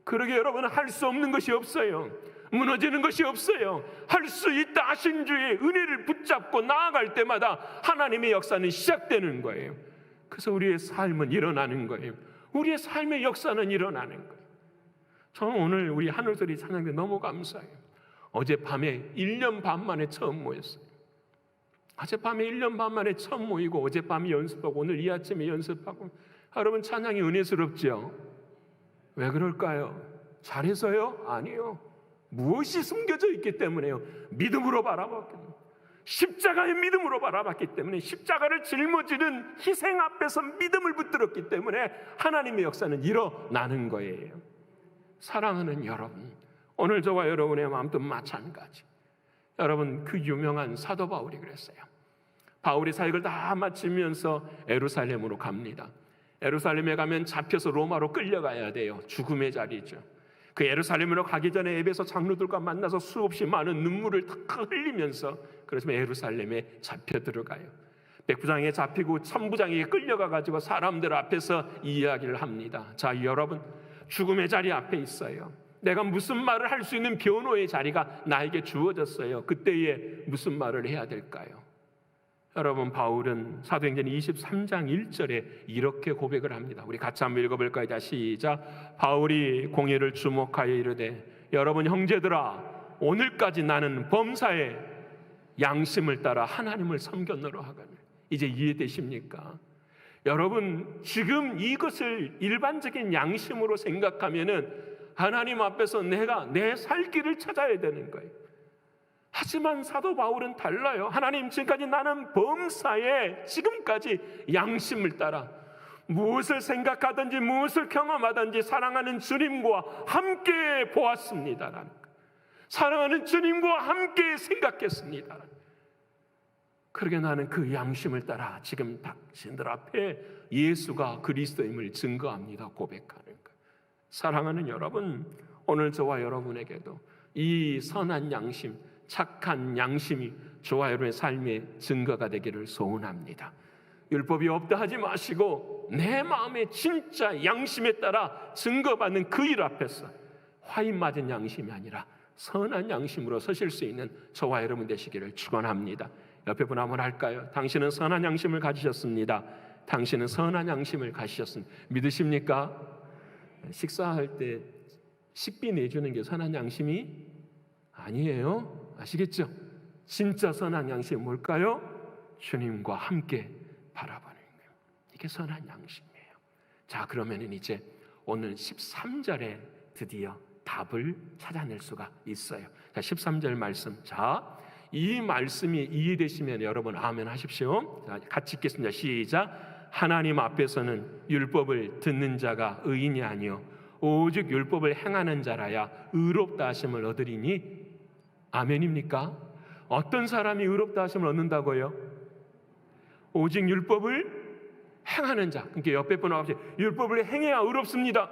그러게 여러분, 할 수 없는 것이 없어요. 무너지는 것이 없어요. 할 수 있다 하신 주의 은혜를 붙잡고 나아갈 때마다 하나님의 역사는 시작되는 거예요. 그래서 우리의 삶은 일어나는 거예요. 우리의 삶의 역사는 일어나는 거예요. 저는 오늘 우리 하늘소리 찬양대 너무 감사해요. 어젯밤에 1년 반 만에 처음 모였어요. 어젯밤에 1년 반 만에 처음 모이고 어젯밤에 연습하고 오늘 이 아침에 연습하고, 여러분 찬양이 은혜스럽죠? 왜 그럴까요? 잘해서요? 아니요. 무엇이 숨겨져 있기 때문에요. 믿음으로 바라봤기 때문에, 십자가의 믿음으로 바라봤기 때문에, 십자가를 짊어지는 희생 앞에서 믿음을 붙들었기 때문에 하나님의 역사는 일어나는 거예요. 사랑하는 여러분, 오늘 저와 여러분의 마음도 마찬가지. 여러분, 그 유명한 사도 바울이 그랬어요. 바울이 사역을 다 마치면서 예루살렘으로 갑니다. 예루살렘에 가면 잡혀서 로마로 끌려가야 돼요. 죽음의 자리죠. 그 예루살렘으로 가기 전에 에베소 장로들과 만나서 수없이 많은 눈물을 다 흘리면서, 그래서 예루살렘에 잡혀 들어가요. 백부장에게 잡히고 천부장에게 끌려가가지고 사람들 앞에서 이야기를 합니다. 자, 여러분, 죽음의 자리 앞에 있어요. 내가 무슨 말을 할 수 있는 변호의 자리가 나에게 주어졌어요. 그때에 무슨 말을 해야 될까요? 여러분, 바울은 사도행전 23장 1절에 이렇게 고백을 합니다. 우리 같이 한번 읽어볼까요? 자, 시작. 바울이 공회를 주목하여 이르되, 여러분 형제들아, 오늘까지 나는 범사에 양심을 따라 하나님을 섬겼노라 하거늘. 이제 이해되십니까? 여러분, 지금 이것을 일반적인 양심으로 생각하면은 하나님 앞에서 내가 내 살 길을 찾아야 되는 거예요. 하지만 사도 바울은 달라요. 하나님, 지금까지 나는 범사에 지금까지 양심을 따라 무엇을 생각하든지 무엇을 경험하든지 사랑하는 주님과 함께 보았습니다. 사랑하는 주님과 함께 생각했습니다. 그러게 나는 그 양심을 따라 지금 당신들 앞에 예수가 그리스도임을 증거합니다. 고백하는 것. 사랑하는 여러분, 오늘 저와 여러분에게도 이 선한 양심, 착한 양심이 저와 여러분의 삶의 증거가 되기를 소원합니다. 율법이 없다 하지 마시고 내 마음의 진짜 양심에 따라 증거받는 그 일 앞에서 화인 맞은 양심이 아니라 선한 양심으로 서실 수 있는 저와 여러분 되시기를 축원합니다. 옆에 분 한번 할까요? 당신은 선한 양심을 가지셨습니다. 당신은 선한 양심을 가지셨습니다. 믿으십니까? 식사할 때 식비 내주는 게 선한 양심이 아니에요. 아시겠죠? 진짜 선한 양심이 뭘까요? 주님과 함께 바라보는 거예요. 이게 선한 양심이에요. 자, 그러면은 이제 오늘 13절에 드디어 답을 찾아낼 수가 있어요. 자, 13절 말씀. 자, 이 말씀이 이해되시면 여러분 아멘 하십시오. 자, 같이 읽겠습니다. 시작. 하나님 앞에서는 율법을 듣는 자가 의인이 아니요 오직 율법을 행하는 자라야 의롭다 하심을 얻으리니. 아멘입니까? 어떤 사람이 의롭다 하심을 얻는다고요? 오직 율법을 행하는 자. 그러니까 옆에 분하고 율법을 행해야 의롭습니다.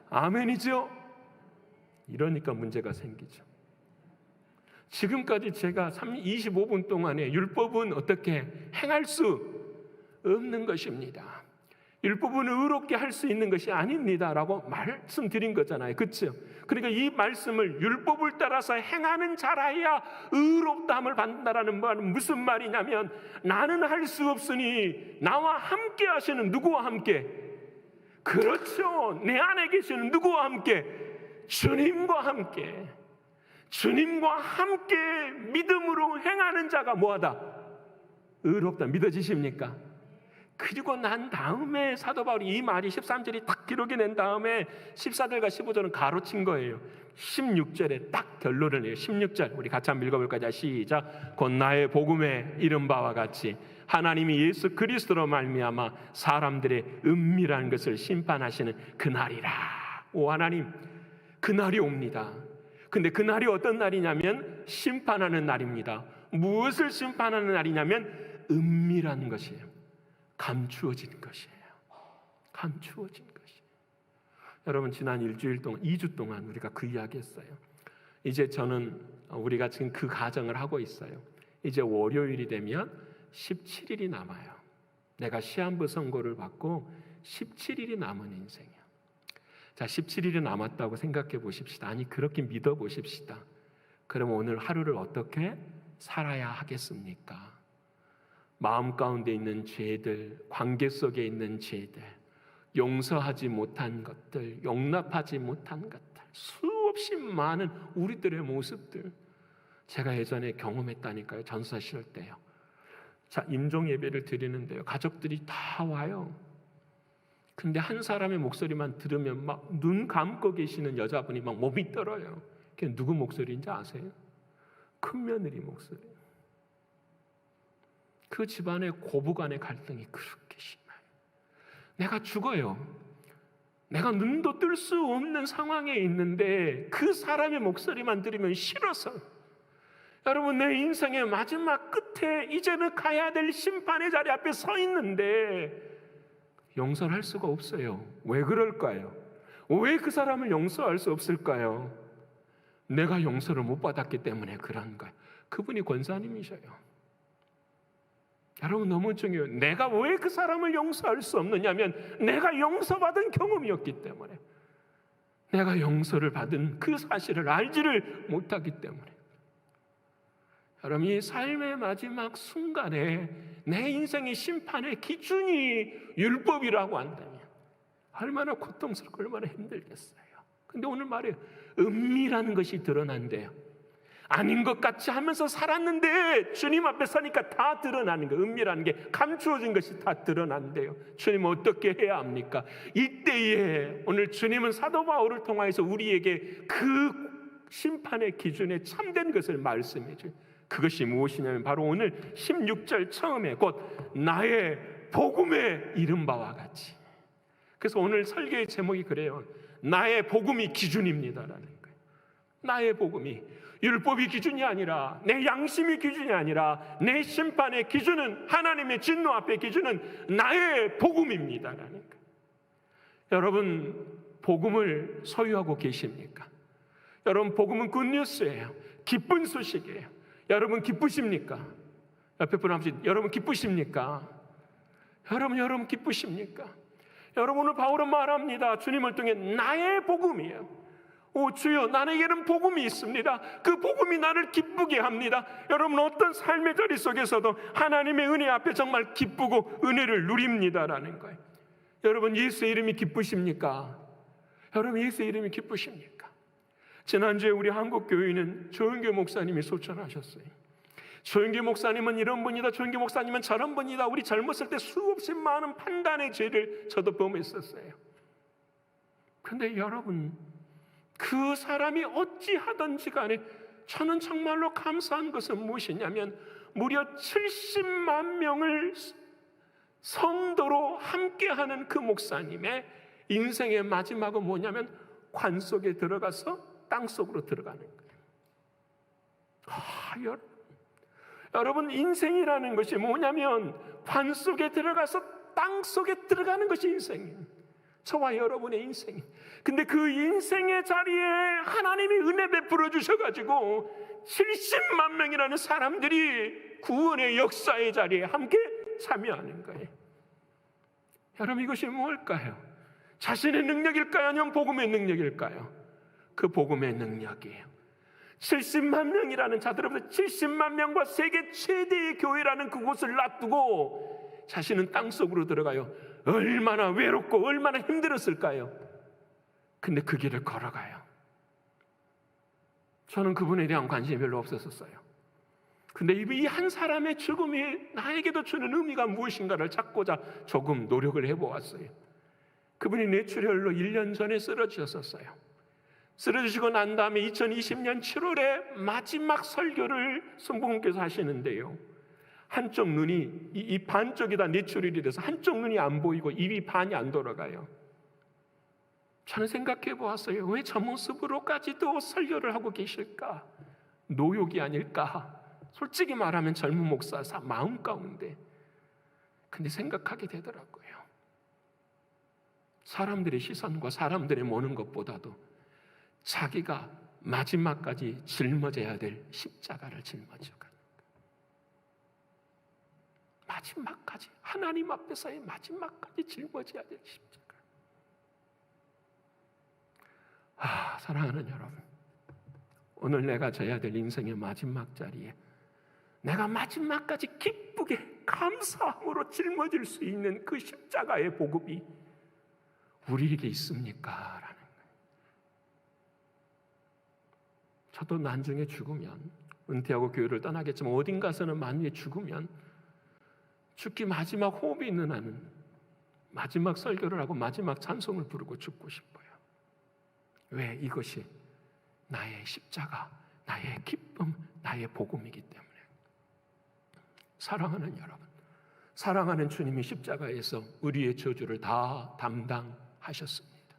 아멘이죠? 이러니까 문제가 생기죠. 지금까지 제가 25분 동안에 율법은 어떻게 행할 수 없는 것입니다. 율법은 의롭게 할 수 있는 것이 아닙니다 라고 말씀드린 거잖아요. 그렇죠? 그러니까 이 말씀을 율법을 따라서 행하는 자라야 의롭다함을 받는다라는 말은 무슨 말이냐면, 나는 할 수 없으니 나와 함께 하시는 누구와 함께? 그렇죠. 내 안에 계시는 누구와 함께? 주님과 함께. 주님과 함께 믿음으로 행하는 자가 뭐하다? 의롭다. 믿어지십니까? 그리고 난 다음에 사도 바울이 이 말이 13절이 딱 기록이 낸 다음에 14절과 15절은 가로친 거예요. 16절에 딱 결론을 내요. 16절 우리 같이 한번 읽어볼까요? 시작. 곧 나의 복음에 이른 바와 같이 하나님이 예수 그리스도로 말미암아 사람들의 은밀한 것을 심판하시는 그날이라. 오 하나님, 그날이 옵니다. 근데 그날이 어떤 날이냐면 심판하는 날입니다. 무엇을 심판하는 날이냐면 은밀한 것이에요. 감추어진 것이에요. 감추어진 것이에요. 여러분 지난 일주일 동안 2주 동안 우리가 그 이야기했어요. 이제 저는 우리가 지금 그 가정을 하고 있어요. 이제 월요일이 되면 17일이 남아요. 내가 시한부 선고를 받고 17일이 남은 인생이야. 자, 17일이 남았다고 생각해 보십시다. 아니 그렇게 믿어 보십시다. 그럼 오늘 하루를 어떻게 살아야 하겠습니까? 마음 가운데 있는 죄들, 관계 속에 있는 죄들, 용서하지 못한 것들, 용납하지 못한 것들, 수없이 많은 우리들의 모습들, 제가 예전에 경험했다니까요. 전사 실 때요. 자, 임종 예배를 드리는데요, 가족들이 다 와요. 근데 한 사람의 목소리만 들으면 막 눈 감고 계시는 여자분이 막 몸이 떨어요. 그게 누구 목소리인지 아세요? 큰며느리 목소리. 그 집안의 고부간의 갈등이 그렇게 심해요. 내가 죽어요. 내가 눈도 뜰 수 없는 상황에 있는데 그 사람의 목소리만 들으면 싫어서, 여러분 내 인생의 마지막 끝에 이제는 가야 될 심판의 자리 앞에 서 있는데 용서를 할 수가 없어요. 왜 그럴까요? 왜 그 사람을 용서할 수 없을까요? 내가 용서를 못 받았기 때문에 그런 거예요. 그분이 권사님이셔요. 여러분 너무 중요해요. 내가 왜 그 사람을 용서할 수 없느냐면 내가 용서받은 경험이었기 때문에, 내가 용서를 받은 그 사실을 알지를 못하기 때문에. 여러분 이 삶의 마지막 순간에 내 인생의 심판의 기준이 율법이라고 한다면 얼마나 고통스럽고 얼마나 힘들겠어요. 근데 오늘 말이에요. 은밀한 것이 드러난대요. 아닌 것 같이 하면서 살았는데 주님 앞에 서니까 다 드러나는 거예요. 은밀한 게 감추어진 것이 다 드러난대요. 주님 어떻게 해야 합니까? 이때에 오늘 주님은 사도 바울을 통하여서 우리에게 그 심판의 기준에 참된 것을 말씀해 줘요. 그것이 무엇이냐면 바로 오늘 16절 처음에 곧 나의 복음에 이른 바와 같이. 그래서 오늘 설교의 제목이 그래요. 나의 복음이 기준입니다라는 거예요. 나의 복음이 율법이 기준이 아니라, 내 양심이 기준이 아니라 내 심판의 기준은, 하나님의 진노 앞의 기준은 나의 복음입니다라는 거예요. 여러분 복음을 소유하고 계십니까? 여러분 복음은 굿뉴스예요. 기쁜 소식이에요. 여러분 기쁘십니까? 옆에 분 한번 여러분 기쁘십니까? 여러분 기쁘십니까? 여러분 오늘 바울은 말합니다. 주님을 통해 나의 복음이에요. 오 주여, 나에게는 복음이 있습니다. 그 복음이 나를 기쁘게 합니다. 여러분 어떤 삶의 자리 속에서도 하나님의 은혜 앞에 정말 기쁘고 은혜를 누립니다라는 거예요. 여러분 예수의 이름이 기쁘십니까? 여러분 예수의 이름이 기쁘십니까? 지난주에 우리 한국교회는 조은교 목사님이 소천하셨어요. 조은교 목사님은 이런 분이다, 조은교 목사님은 저런 분이다. 우리 젊었을 때 수없이 많은 판단의 죄를 저도 범했었어요. 그런데 여러분 그 사람이 어찌하든지 간에 저는 정말로 감사한 것은 무엇이냐면 무려 70만 명을 성도로 함께하는 그 목사님의 인생의 마지막은 뭐냐면 관 속에 들어가서 땅속으로 들어가는 거예요. 여러분 인생이라는 것이 뭐냐면 관 속에 들어가서 땅속에 들어가는 것이 인생이에요. 저와 여러분의 인생. 근데 그 인생의 자리에 하나님이 은혜 베풀어 주셔가지고 70만 명이라는 사람들이 구원의 역사의 자리에 함께 참여하는 거예요. 여러분 이것이 뭘까요? 자신의 능력일까요? 아니면 복음의 능력일까요? 그 복음의 능력이에요. 70만 명이라는 자들로부터 70만 명과 세계 최대의 교회라는 그곳을 놔두고 자신은 땅속으로 들어가요. 얼마나 외롭고 얼마나 힘들었을까요? 근데 그 길을 걸어가요. 저는 그분에 대한 관심이 별로 없었어요. 근데 이 한 사람의 죽음이 나에게도 주는 의미가 무엇인가를 찾고자 조금 노력을 해보았어요. 그분이 뇌출혈로 1년 전에 쓰러지셨었어요. 쓰러지시고 난 다음에 2020년 7월에 마지막 설교를 성부님께서 하시는데요, 한쪽 눈이 이 반쪽이 다 뇌출혈이 돼서 한쪽 눈이 안 보이고 입이 반이 안 돌아가요. 저는 생각해 보았어요. 왜 저 모습으로까지도 설교를 하고 계실까? 노욕이 아닐까? 솔직히 말하면 젊은 목사 마음 가운데. 근데 생각하게 되더라고요. 사람들의 시선과 사람들의 모는 것보다도 자기가 마지막까지 짊어져야 될 십자가를 짊어져가. 마지막까지 하나님 앞에서의 마지막까지 짊어져야 될 십자가. 사랑하는 여러분, 오늘 내가 져야 될 인생의 마지막 자리에 내가 마지막까지 기쁘게 감사함으로 짊어질 수 있는 그 십자가의 복음이 우리에게 있습니까? 라는 거예요. 저도 나중에 죽으면, 은퇴하고 교회를 떠나겠지만 어딘가서는 만약에 죽으면 죽기 마지막 호흡이 있는 한은 마지막 설교를 하고 마지막 찬송을 부르고 죽고 싶어요. 왜? 이것이 나의 십자가, 나의 기쁨, 나의 복음이기 때문에. 사랑하는 여러분, 사랑하는 주님이 십자가에서 우리의 저주를 다 담당하셨습니다.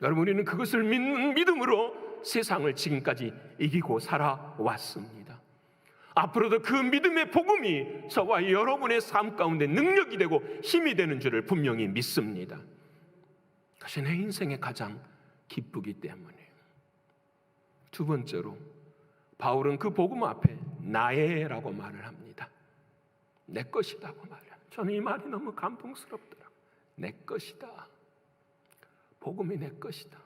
여러분, 우리는 그것을 믿는 믿음으로 세상을 지금까지 이기고 살아왔습니다. 앞으로도 그 믿음의 복음이 저와 여러분의 삶 가운데 능력이 되고 힘이 되는 줄을 분명히 믿습니다. 그것이 내 인생의 가장 기쁘기 때문이에요. 두 번째로, 바울은 그 복음 앞에 나의라고 말을 합니다. 내 것이라고 말해요. 저는 이 말이 너무 감동스럽더라고요. 내 것이다. 복음이 내 것이다.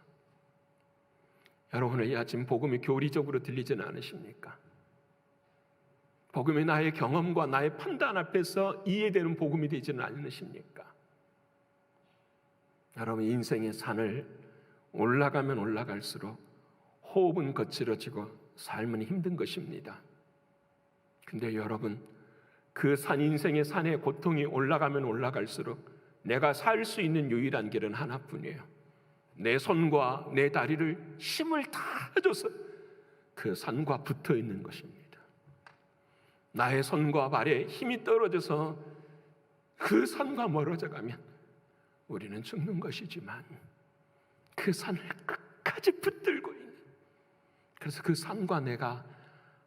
여러분은 이 아침 복음이 교리적으로 들리지는 않으십니까? 복음이 나의 경험과 나의 판단 앞에서 이해되는 복음이 되지는 않으십니까? 여러분, 인생의 산을 올라가면 올라갈수록 호흡은 거칠어지고 삶은 힘든 것입니다. 근데 여러분, 그 인생의 산의 고통이 올라가면 올라갈수록 내가 살 수 있는 유일한 길은 하나뿐이에요. 내 손과 내 다리를 힘을 다 줘서 그 산과 붙어 있는 것입니다. 나의 손과 발에 힘이 떨어져서 그 산과 멀어져 가면 우리는 죽는 것이지만, 그 산을 끝까지 붙들고 있는, 그래서 그 산과 내가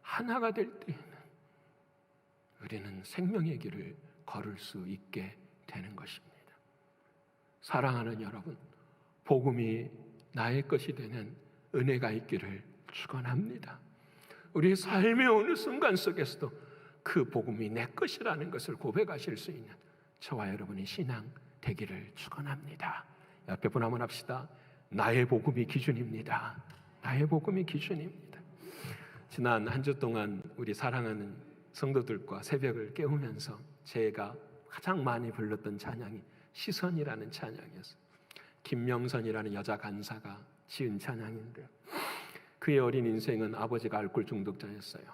하나가 될 때에는 우리는 생명의 길을 걸을 수 있게 되는 것입니다. 사랑하는 여러분, 복음이 나의 것이 되는 은혜가 있기를 축원합니다. 우리의 삶의 어느 순간 속에서도 그 복음이 내 것이라는 것을 고백하실 수 있는 저와 여러분의 신앙 되기를 축원합니다. 옆에 분 한번 합시다. 나의 복음이 기준입니다. 나의 복음이 기준입니다. 지난 한 주 동안 우리 사랑하는 성도들과 새벽을 깨우면서 제가 가장 많이 불렀던 찬양이 시선이라는 찬양이었어요. 김명선이라는 여자 간사가 지은 찬양인데요, 그의 어린 인생은 아버지가 알코올 중독자였어요.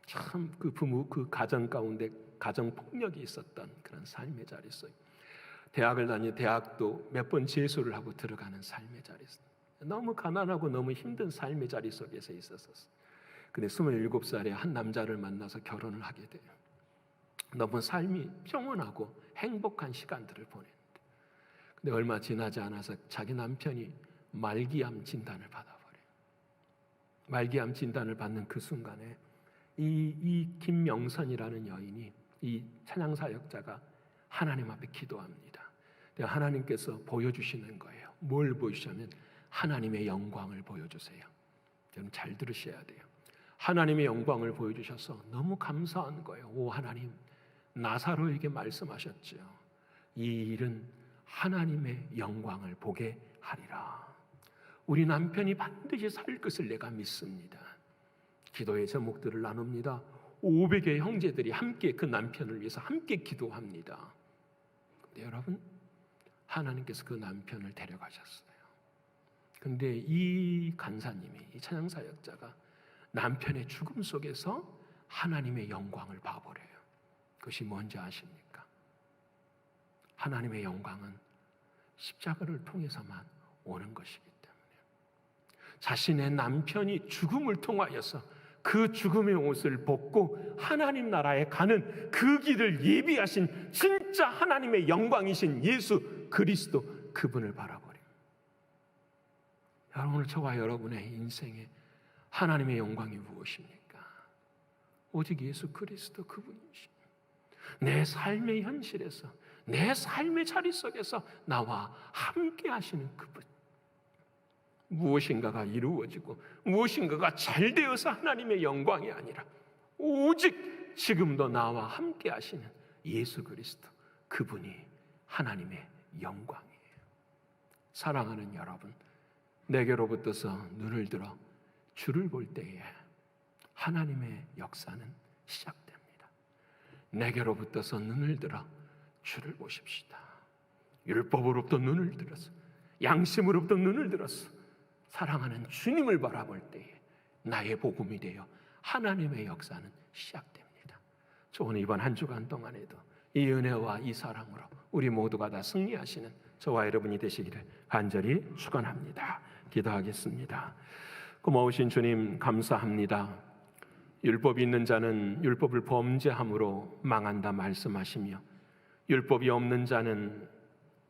참 그 부모, 그 가정 가운데 가정 폭력이 있었던 그런 삶의 자리였어요. 대학을 다니 대학도 몇 번 재수를 하고 들어가는 삶의 자리였어요. 너무 가난하고 너무 힘든 삶의 자리 속에서 있었어요. 근데 27살에 한 남자를 만나서 결혼을 하게 돼요. 너무 삶이 평온하고 행복한 시간들을 보냈는데, 근데 얼마 지나지 않아서 자기 남편이 말기암 진단을 받아버려요. 말기암 진단을 받는 그 순간에 이 김명선이라는 여인이, 이 찬양사역자가 하나님 앞에 기도합니다. 하나님께서 보여주시는 거예요. 뭘 보여주시냐면 하나님의 영광을 보여주세요. 여러분 잘 들으셔야 돼요. 하나님의 영광을 보여주셔서 너무 감사한 거예요. 오 하나님, 나사로에게 말씀하셨죠. 이 일은 하나님의 영광을 보게 하리라. 우리 남편이 반드시 살 것을 내가 믿습니다. 기도의 제목들을 나눕니다. 500의 형제들이 함께 그 남편을 위해서 함께 기도합니다. 근데 여러분, 하나님께서 그 남편을 데려가셨어요. 근데 이 간사님이, 이 찬양사역자가 남편의 죽음 속에서 하나님의 영광을 봐버려요. 그것이 뭔지 아십니까? 하나님의 영광은 십자가를 통해서만 오는 것이기 때문에 자신의 남편이 죽음을 통하여서 그 죽음의 옷을 벗고 하나님 나라에 가는 그 길을 예비하신 진짜 하나님의 영광이신 예수 그리스도, 그분을 바라버립니다. 여러분, 저와 여러분의 인생에 하나님의 영광이 무엇입니까? 오직 예수 그리스도 그분이십니다. 내 삶의 현실에서, 내 삶의 자리 속에서 나와 함께 하시는 그분. 무엇인가가 이루어지고 무엇인가가 잘 되어서 하나님의 영광이 아니라 오직 지금도 나와 함께 하시는 예수 그리스도, 그분이 하나님의 영광이에요. 사랑하는 여러분, 내게로부터서 눈을 들어 주를 볼 때에 하나님의 역사는 시작됩니다. 내게로부터서 눈을 들어 주를 보십시다. 율법으로부터 눈을 들어서, 양심으로부터 눈을 들어서 사랑하는 주님을 바라볼 때에 나의 복음이 되어 하나님의 역사는 시작됩니다. 저 오늘 이번 한 주간 동안에도 이 은혜와 이 사랑으로 우리 모두가 다 승리하시는 저와 여러분이 되시기를 간절히 축원합니다. 기도하겠습니다. 고마우신 주님, 감사합니다. 율법이 있는 자는 율법을 범죄함으로 망한다 말씀하시며, 율법이 없는 자는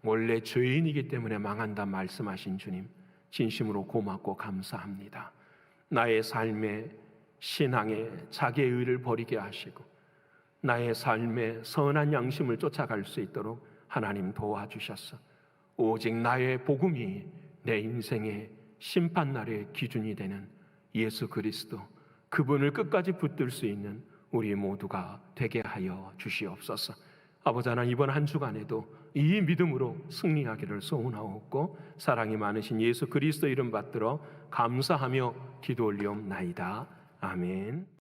원래 죄인이기 때문에 망한다 말씀하신 주님, 진심으로 고맙고 감사합니다. 나의 삶에, 신앙에 자기의 의를 버리게 하시고 나의 삶에 선한 양심을 쫓아갈 수 있도록 하나님 도와주셔서 오직 나의 복음이 내 인생의 심판날의 기준이 되는 예수 그리스도, 그분을 끝까지 붙들 수 있는 우리 모두가 되게 하여 주시옵소서. 아버지 하나님, 이번 한 주간에도 이 믿음으로 승리하기를 소원하옵고 사랑이 많으신 예수 그리스도 이름 받들어 감사하며 기도 올리옵나이다. 아멘.